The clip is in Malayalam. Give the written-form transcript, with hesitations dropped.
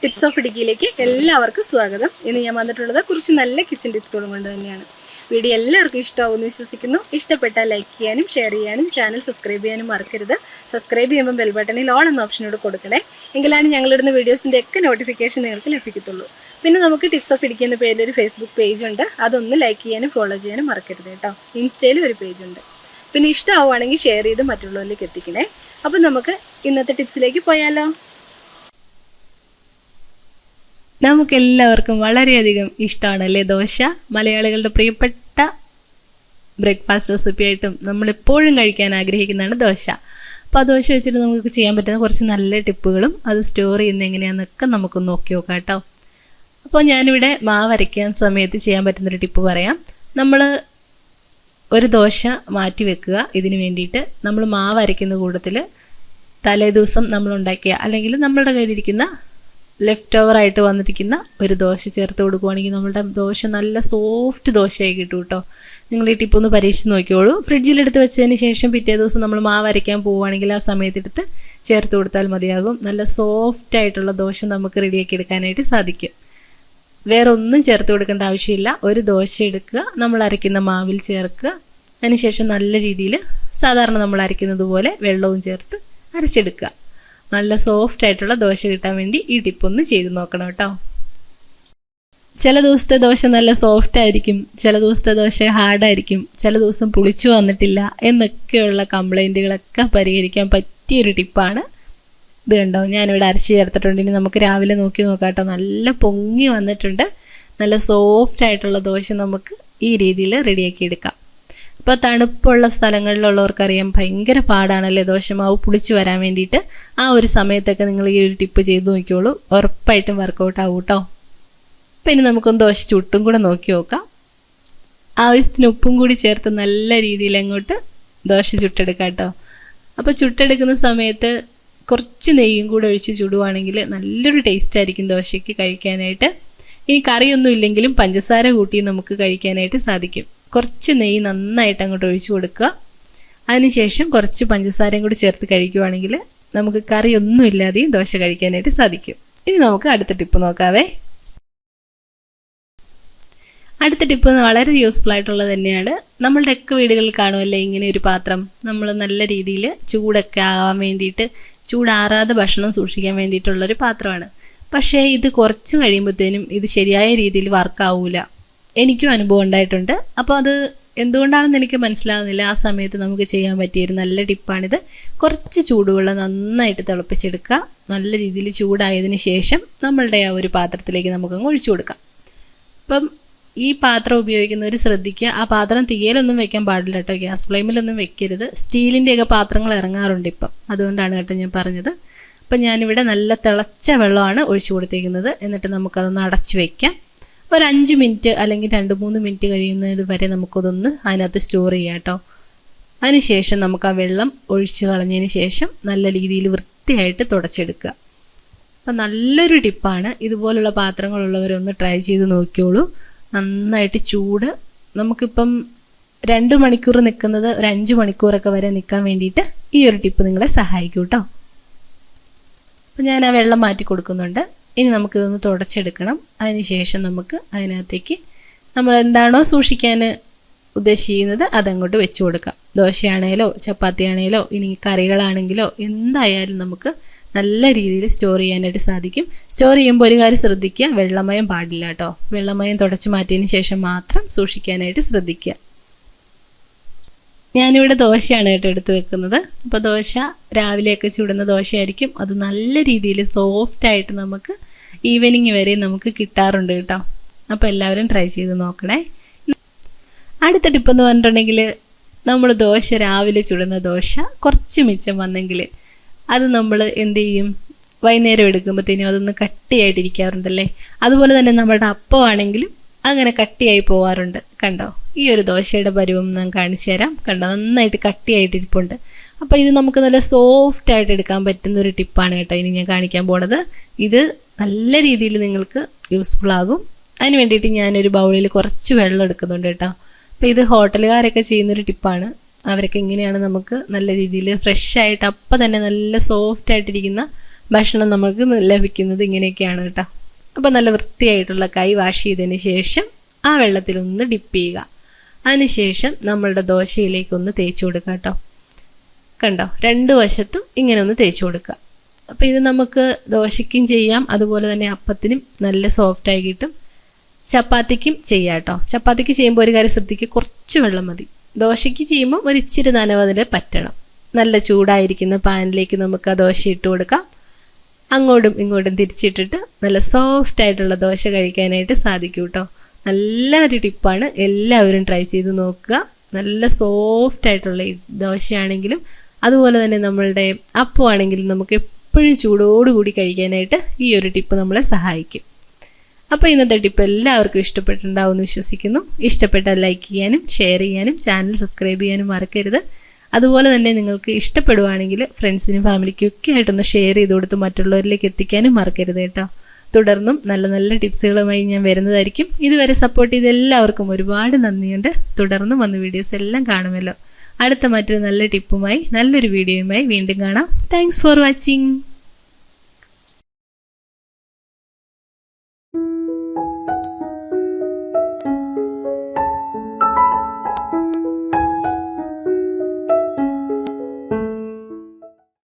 ടിപ്സ് ഓഫ് ഇടുക്കിയിലേക്ക് എല്ലാവർക്കും സ്വാഗതം. ഇന്ന് ഞാൻ വന്നിട്ടുള്ളത് കുറച്ച് നല്ല കിച്ചൺ ടിപ്സുകളും കൊണ്ട് തന്നെയാണ്. വീഡിയോ എല്ലാവർക്കും ഇഷ്ടമാവുമെന്ന് വിശ്വസിക്കുന്നു. ഇഷ്ടപ്പെട്ടാൽ ലൈക്ക് ചെയ്യാനും ഷെയർ ചെയ്യാനും ചാനൽ സബ്സ്ക്രൈബ് ചെയ്യാനും മറക്കരുത്. സബ്സ്ക്രൈബ് ചെയ്യുമ്പോൾ ബെൽ ബട്ടണിൽ ഓൾ എന്ന ഓപ്ഷനോട് കൊടുക്കണേ. എങ്കിലാണ് ഞങ്ങളിടുന്ന വീഡിയോസിൻ്റെ ഒക്കെ നോട്ടിഫിക്കേഷൻ നിങ്ങൾക്ക് ലഭിക്കത്തുള്ളൂ. പിന്നെ നമുക്ക് ടിപ്സ് ഓഫ് ഇടുക്കി എന്ന പേരിൽ ഒരു ഫേസ്ബുക്ക് പേജ് ഉണ്ട്. അതൊന്ന് ലൈക്ക് ചെയ്യാനും ഫോളോ ചെയ്യാനും മറക്കരുത് കേട്ടോ. ഇൻസ്റ്റയിലും ഒരു പേജ് ഉണ്ട്. പിന്നെ ഇഷ്ടമാവുകയാണെങ്കിൽ ഷെയർ ചെയ്ത് മറ്റുള്ളവരിലേക്ക് എത്തിക്കണേ. അപ്പം നമുക്ക് ഇന്നത്തെ ടിപ്സിലേക്ക് പോയാലോ. നമുക്കെല്ലാവർക്കും വളരെയധികം ഇഷ്ടമാണല്ലേ ദോശ. മലയാളികളുടെ പ്രിയപ്പെട്ട ബ്രേക്ക്ഫാസ്റ്റ് റെസിപ്പി ആയിട്ടും നമ്മളെപ്പോഴും കഴിക്കാൻ ആഗ്രഹിക്കുന്നതാണ് ദോശ. അപ്പോൾ ആ ദോശ വെച്ചിട്ട് നമുക്ക് ചെയ്യാൻ പറ്റുന്ന കുറച്ച് നല്ല ടിപ്പുകളും അത് സ്റ്റോർ ചെയ്യുന്നത് എങ്ങനെയാണെന്നൊക്കെ നമുക്ക് നോക്കി നോക്കാം കേട്ടോ. അപ്പോൾ ഞാനിവിടെ മാവ് അരയ്ക്കാൻ സമയത്ത് ചെയ്യാൻ പറ്റുന്നൊരു ടിപ്പ് പറയാം. നമ്മൾ ഒരു ദോശ മാറ്റി വെക്കുക. ഇതിന് വേണ്ടിയിട്ട് നമ്മൾ മാവ് അരയ്ക്കുന്ന കൂട്ടത്തിൽ തലേദിവസം നമ്മളുണ്ടാക്കിയ അല്ലെങ്കിൽ നമ്മളുടെ കയ്യിലിരിക്കുന്ന ലെഫ്റ്റ് ഓവറായിട്ട് വന്നിരിക്കുന്ന ഒരു ദോശ ചേർത്ത് കൊടുക്കുകയാണെങ്കിൽ നമ്മളുടെ ദോശ നല്ല സോഫ്റ്റ് ദോശയായി കിട്ടും കേട്ടോ. നിങ്ങൾ ഈ ടിപ്പ് ഒന്ന് പരീക്ഷിച്ച് നോക്കിയോളൂ. ഫ്രിഡ്ജിലെടുത്ത് വെച്ചതിന് ശേഷം പിറ്റേ ദിവസം നമ്മൾ മാവ് അരയ്ക്കാൻ പോവുകയാണെങ്കിൽ ആ സമയത്തെടുത്ത് ചേർത്ത് കൊടുത്താൽ മതിയാകും. നല്ല സോഫ്റ്റ് ആയിട്ടുള്ള ദോശ നമുക്ക് റെഡിയാക്കി എടുക്കാനായിട്ട് സാധിക്കും. വേറെ ഒന്നും ചേർത്ത് കൊടുക്കേണ്ട ആവശ്യമില്ല. ഒരു ദോശ എടുക്കുക, നമ്മൾ അരയ്ക്കുന്ന മാവിൽ ചേർക്കുക. അതിനുശേഷം നല്ല രീതിയിൽ സാധാരണ നമ്മൾ അരയ്ക്കുന്നത് പോലെ വെള്ളവും ചേർത്ത് അരച്ചെടുക്കുക. നല്ല സോഫ്റ്റ് ആയിട്ടുള്ള ദോശ കിട്ടാൻ വേണ്ടി ഈ ടിപ്പൊന്ന് ചെയ്ത് നോക്കണം കേട്ടോ. ചില ദിവസത്തെ ദോശ നല്ല സോഫ്റ്റ് ആയിരിക്കും, ചില ദിവസത്തെ ദോശ ഹാർഡായിരിക്കും, ചില ദിവസം പുളിച്ചു വന്നിട്ടില്ല എന്നൊക്കെയുള്ള കംപ്ലൈൻറ്റുകളൊക്കെ പരിഹരിക്കാൻ പറ്റിയൊരു ടിപ്പാണ് ഇത്. കണ്ടോ, ഞാനിവിടെ അരച്ച് ചേർത്തിട്ടുണ്ട്. ഇനി നമുക്ക് രാവിലെ നോക്കി നോക്കാം കേട്ടോ. നല്ല പൊങ്ങി വന്നിട്ടുണ്ട്. നല്ല സോഫ്റ്റ് ആയിട്ടുള്ള ദോശ നമുക്ക് ഈ രീതിയിൽ റെഡിയാക്കി എടുക്കാം. ഇപ്പോൾ തണുപ്പുള്ള സ്ഥലങ്ങളിലുള്ളവർക്കറിയാം ഭയങ്കര പാടാണല്ലേ ദോശമാവ് പുളിച്ച് വരാൻ വേണ്ടിയിട്ട്. ആ ഒരു സമയത്തൊക്കെ നിങ്ങൾ ഈ ഒരു ടിപ്പ് ചെയ്ത് നോക്കിയോളൂ, ഉറപ്പായിട്ടും വർക്കൗട്ട് ആവും കേട്ടോ. അപ്പോൾ ഇനി നമുക്കൊന്ന് ദോശ ചുട്ടും കൂടെ നോക്കി നോക്കാം. ആവശ്യത്തിന് ഉപ്പും കൂടി ചേർത്ത് നല്ല രീതിയിൽ അങ്ങോട്ട് ദോശ ചുട്ടെടുക്കാം കേട്ടോ. അപ്പോൾ ചുട്ടെടുക്കുന്ന സമയത്ത് കുറച്ച് നെയ്യും കൂടെ ഒഴിച്ച് ചുടുവാണെങ്കിൽ നല്ലൊരു ടേസ്റ്റ് ആയിരിക്കും ദോശയ്ക്ക് കഴിക്കാനായിട്ട്. ഇനി കറിയൊന്നും ഇല്ലെങ്കിലും പഞ്ചസാര കൂട്ടി നമുക്ക് കഴിക്കാനായിട്ട് സാധിക്കും. കുറച്ച് നെയ്യ് നന്നായിട്ട് അങ്ങോട്ട് ഒഴിച്ചു കൊടുക്കുക. അതിനുശേഷം കുറച്ച് പഞ്ചസാരയും കൂടി ചേർത്ത് കഴിക്കുവാണെങ്കിൽ നമുക്ക് കറിയൊന്നും ഇല്ലാതെയും ദോശ കഴിക്കാനായിട്ട് സാധിക്കും. ഇനി നമുക്ക് അടുത്ത ടിപ്പ് നോക്കാവേ. അടുത്ത ടിപ്പ് വളരെ യൂസ്ഫുൾ ആയിട്ടുള്ളത് തന്നെയാണ്. നമ്മളുടെയൊക്കെ വീടുകളിൽ കാണുമല്ലേ ഇങ്ങനെ ഒരു പാത്രം. നമ്മൾ നല്ല രീതിയിൽ ചൂടൊക്കെ ആവാൻ വേണ്ടിയിട്ട്, ചൂടാറാതെ ഭക്ഷണം സൂക്ഷിക്കാൻ വേണ്ടിയിട്ടുള്ളൊരു പാത്രമാണ്. പക്ഷേ ഇത് കുറച്ച് കഴിയുമ്പോഴത്തേനും ഇത് ശരിയായ രീതിയിൽ വർക്കാവൂല. എനിക്കും അനുഭവം ഉണ്ടായിട്ടുണ്ട്. അപ്പോൾ അത് എന്തുകൊണ്ടാണെന്ന് എനിക്ക് മനസ്സിലാകുന്നില്ല. ആ സമയത്ത് നമുക്ക് ചെയ്യാൻ പറ്റിയൊരു നല്ല ടിപ്പാണിത്. കുറച്ച് ചൂടുവെള്ളം നന്നായിട്ട് തിളപ്പിച്ചെടുക്കുക. നല്ല രീതിയിൽ ചൂടായതിന് ശേഷം നമ്മളുടെ ആ ഒരു പാത്രത്തിലേക്ക് നമുക്കങ്ങ് ഒഴിച്ചു കൊടുക്കാം. അപ്പം ഈ പാത്രം ഉപയോഗിക്കുന്നവർ ശ്രദ്ധിക്കുക, ആ പാത്രം തീയിലൊന്നും വെക്കാൻ പാടില്ല കേട്ടോ. ഗ്യാസ് ഫ്ലെയിമിലൊന്നും വെക്കരുത്. സ്റ്റീലിൻ്റെയൊക്കെ പാത്രങ്ങൾ ഇറങ്ങാറുണ്ട് ഇപ്പം, അതുകൊണ്ടാണ് കേട്ടോ ഞാൻ പറഞ്ഞത്. അപ്പം ഞാനിവിടെ നല്ല തിളച്ച വെള്ളമാണ് ഒഴിച്ചു കൊടുത്തേക്കുന്നത്. എന്നിട്ട് നമുക്കതൊന്ന് അടച്ചു വയ്ക്കാം. ഒരു 5 മിനിറ്റ് അല്ലെങ്കിൽ 2-3 മിനിറ്റ് കഴിയുന്നത് വരെ നമുക്കതൊന്ന് അതിനകത്ത് സ്റ്റോർ ചെയ്യാം കേട്ടോ. അതിനുശേഷം നമുക്ക് ആ വെള്ളം ഒഴിച്ച് കളഞ്ഞതിന് ശേഷം നല്ല രീതിയിൽ വൃത്തിയായിട്ട് തുടച്ചെടുക്കുക. അപ്പം നല്ലൊരു ടിപ്പാണ്. ഇതുപോലുള്ള പാത്രങ്ങളുള്ളവരൊന്ന് ട്രൈ ചെയ്ത് നോക്കിയോളൂ. നന്നായിട്ട് ചൂട് നമുക്കിപ്പം 2 മണിക്കൂർ നിൽക്കുന്നത് ഒരു 5 മണിക്കൂറൊക്കെ വരെ നിൽക്കാൻ വേണ്ടിയിട്ട് ഈ ഒരു ടിപ്പ് നിങ്ങളെ സഹായിക്കും കേട്ടോ. അപ്പം ഞാൻ ആ വെള്ളം മാറ്റി കൊടുക്കുന്നുണ്ട്. ഇനി നമുക്കിതൊന്ന് തുടച്ചെടുക്കണം. അതിന് ശേഷം നമുക്ക് അതിനകത്തേക്ക് നമ്മൾ എന്താണോ സൂക്ഷിക്കാൻ ഉദ്ദേശിക്കുന്നത് അതങ്ങോട്ട് വെച്ച് കൊടുക്കാം. ദോശയാണേലോ ചപ്പാത്തി ആണേലോ ഇനി കറികളാണെങ്കിലോ എന്തായാലും നമുക്ക് നല്ല രീതിയിൽ സ്റ്റോർ ചെയ്യാനായിട്ട് സാധിക്കും. സ്റ്റോർ ചെയ്യുമ്പോൾ ഒരു കാര്യം ശ്രദ്ധിക്കുക, വെള്ളമയം പാടില്ല കേട്ടോ. വെള്ളമയം തുടച്ച് മാറ്റിയതിന് ശേഷം മാത്രം സൂക്ഷിക്കാനായിട്ട് ശ്രദ്ധിക്കുക. ഞാനിവിടെ ദോശയാണ് കേട്ടോ എടുത്ത് വെക്കുന്നത്. അപ്പോൾ ദോശ രാവിലെയൊക്കെ ചുടുന്ന ദോശയായിരിക്കും. അത് നല്ല രീതിയിൽ സോഫ്റ്റായിട്ട് നമുക്ക് ഈവനിങ് വരെ നമുക്ക് കിട്ടാറുണ്ട് കേട്ടോ. അപ്പോൾ എല്ലാവരും ട്രൈ ചെയ്ത് നോക്കണേ. അടുത്ത ടിപ്പെന്ന് പറഞ്ഞിട്ടുണ്ടെങ്കിൽ, നമ്മൾ ദോശ രാവിലെ ചുടുന്ന ദോശ കുറച്ച് മിച്ചം വന്നെങ്കിൽ അത് നമ്മൾ എന്ത് ചെയ്യും, വൈകുന്നേരം എടുക്കുമ്പോഴത്തേനും അതൊന്ന് കട്ടിയായിട്ടിരിക്കാറുണ്ടല്ലേ. അതുപോലെ തന്നെ നമ്മളുടെ അപ്പമാണെങ്കിലും അങ്ങനെ കട്ടിയായി പോകാറുണ്ട്. കണ്ടോ, ഈ ഒരു ദോശയുടെ പരുവം ഞാൻ കാണിച്ചു തരാം. കണ്ടോ, നന്നായിട്ട് കട്ടിയായിട്ടിരിപ്പുണ്ട്. അപ്പോൾ ഇത് നമുക്ക് നല്ല സോഫ്റ്റായിട്ട് എടുക്കാൻ പറ്റുന്ന ഒരു ടിപ്പാണ് കേട്ടോ ഇനി ഞാൻ കാണിക്കാൻ പോണത്. ഇത് നല്ല രീതിയിൽ നിങ്ങൾക്ക് യൂസ്ഫുൾ ആകും. അതിന് വേണ്ടിയിട്ട് ഞാനൊരു ബൗളിൽ കുറച്ച് വെള്ളം എടുക്കുന്നുണ്ട് കേട്ടോ. അപ്പോൾ ഇത് ഹോട്ടലുകാരൊക്കെ ചെയ്യുന്നൊരു ടിപ്പാണ്. അവരൊക്കെ ഇങ്ങനെയാണ് നമുക്ക് നല്ല രീതിയിൽ ഫ്രഷ് ആയിട്ട് അപ്പം തന്നെ നല്ല സോഫ്റ്റ് ആയിട്ടിരിക്കുന്ന ഭക്ഷണം നമുക്ക് ലഭിക്കുന്നത് ഇങ്ങനെയൊക്കെയാണ് കേട്ടോ. അപ്പോൾ നല്ല വൃത്തിയായിട്ടുള്ള കൈ വാഷ് ചെയ്തതിന് ശേഷം ആ വെള്ളത്തിലൊന്ന് ഡിപ്പ് ചെയ്യുക. അതിനുശേഷം നമ്മളുടെ ദോശയിലേക്കൊന്ന് തേച്ച് കൊടുക്കുക കേട്ടോ. കണ്ടോ, 2 വശത്തും ഇങ്ങനെ ഒന്ന് തേച്ച് കൊടുക്കുക. അപ്പോൾ ഇത് നമുക്ക് ദോശയ്ക്കും ചെയ്യാം, അതുപോലെ തന്നെ അപ്പത്തിനും നല്ല സോഫ്റ്റായി കിട്ടും. ചപ്പാത്തിക്കും ചെയ്യാം കേട്ടോ. ചപ്പാത്തിക്ക് ചെയ്യുമ്പോൾ ഒരു കാര്യം ശ്രദ്ധിക്കുക, കുറച്ച് വെള്ളം മതി. ദോശയ്ക്ക് ചെയ്യുമ്പോൾ ഒരു ഇച്ചിരി നനവ് അതിൽ പറ്റണം. നല്ല ചൂടായിരിക്കുന്ന പാനിലേക്ക് നമുക്ക് ആ ദോശ ഇട്ട് കൊടുക്കാം. അങ്ങോട്ടും ഇങ്ങോട്ടും തിരിച്ചിട്ടിട്ട് നല്ല സോഫ്റ്റായിട്ടുള്ള ദോശ കഴിക്കാനായിട്ട് സാധിക്കും കേട്ടോ. നല്ലൊരു ടിപ്പാണ്, എല്ലാവരും ട്രൈ ചെയ്ത് നോക്കുക. നല്ല സോഫ്റ്റായിട്ടുള്ള ദോശയാണെങ്കിലും അതുപോലെ തന്നെ നമ്മളുടെ അപ്പമാണെങ്കിലും നമുക്ക് എപ്പോഴും ചൂടോടുകൂടി കഴിക്കാനായിട്ട് ഈ ഒരു ടിപ്പ് നമ്മളെ സഹായിക്കും. അപ്പോൾ ഇന്നത്തെ ടിപ്പ് എല്ലാവർക്കും ഇഷ്ടപ്പെട്ടിട്ടുണ്ടാവുമെന്ന് വിശ്വസിക്കുന്നു. ഇഷ്ടപ്പെട്ടാൽ ലൈക്ക് ചെയ്യാനും ഷെയർ ചെയ്യാനും ചാനൽ സബ്സ്ക്രൈബ് ചെയ്യാനും മറക്കരുത്. അതുപോലെ തന്നെ നിങ്ങൾക്ക് ഇഷ്ടപ്പെടുവാണെങ്കിൽ ഫ്രണ്ട്സിനും ഫാമിലിക്കും ഒക്കെ ആയിട്ടൊന്ന് ഷെയർ ചെയ്ത് കൊടുത്ത് മറ്റുള്ളവരിലേക്ക് എത്തിക്കാനും മറക്കരുത് കേട്ടോ. തുടർന്നും നല്ല നല്ല ടിപ്സുകളുമായി ഞാൻ വരുന്നതായിരിക്കും. ഇതുവരെ സപ്പോർട്ട് ചെയ്ത എല്ലാവർക്കും ഒരുപാട് നന്ദിയുണ്ട്. തുടർന്നും വന്ന വീഡിയോസ് എല്ലാം കാണുമല്ലോ. അടുത്ത മറ്റൊരു നല്ല ടിപ്പുമായി നല്ലൊരു വീഡിയോയുമായി വീണ്ടും കാണാം. Thanks for watching.